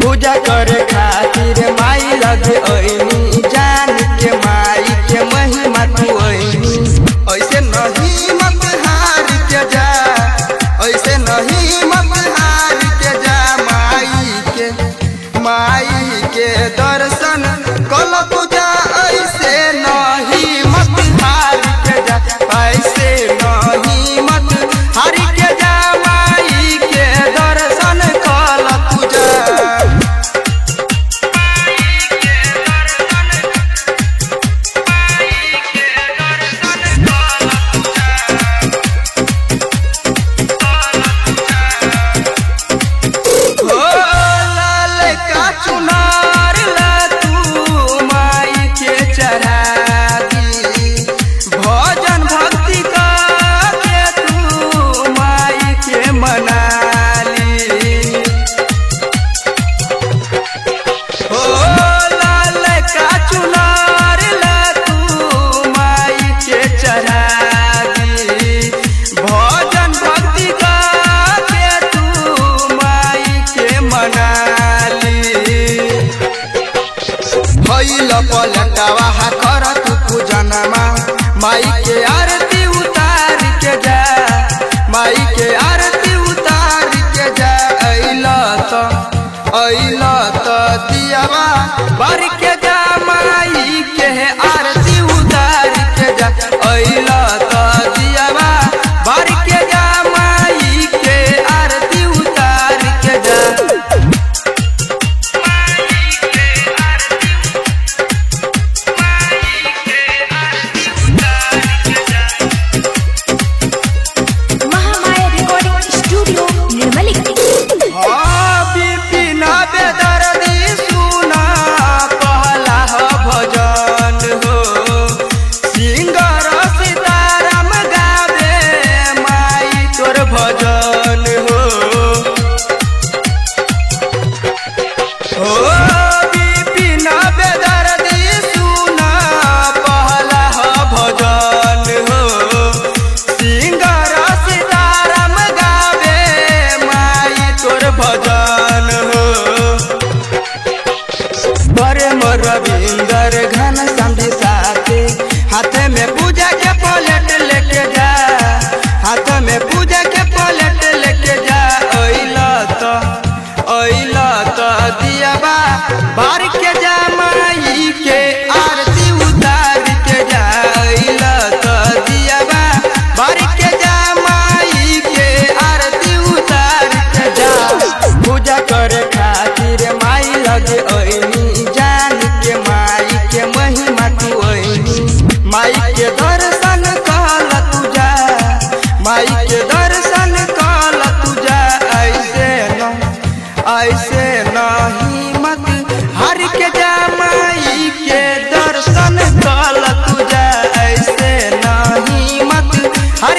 पूजा करे खातिर माई लगे ओइनी जान के माई के महिमा तू ओइनी। ऐसे नहीं मत हार के जा, ऐसे नहीं मत हार के जा, माई के दर्शन कल पूजा। ऐसे नहीं मत हार के जा, ऐसे नहीं मत हार के जा, माई के दर्शन कल पूजा। चुनार ला तू माई के चढ़ा दी, भजन भक्ति के तू माई के मना ली। हो लाल का चुनार ला तू माई के चढ़ा दी, भजन भक्ति के तू माई के मना पलटवा कर तू पूजनमा। माई के आरती उतार के जा, माई के आरती उतार के जा। अइला तो दियावा भर के जा, माई के आरती उतार के जा। अइला तो दियावा भर के जा, माई के आरती उतार के जा। भजन हो बिपिन बेदर्दी सुना पहला भजन हो। सिंगर सीताराम गावे माई तोर भजन हो। बड़े मोर रविंदर घन समझी साथी, हाथ में पूजा के पलेट लेके जा, हाथ में पूजा के पलेट लेके जा। अइला तो दियावा भर के जा, माई के आरती उतार के जा। अइला तो दियावा भर के जा, माई के आरती उतार के जा। पूजा करे खातिर माई लगे ओइनी जान के माई के महिमा तू ओइनी। माई के दर्शन कहल तू जा, माई के दर्शन कल तुझा। ऐसे नहीं मत हार के जा, माई के दर्शन कल तुझा। ऐसे नहीं मत हार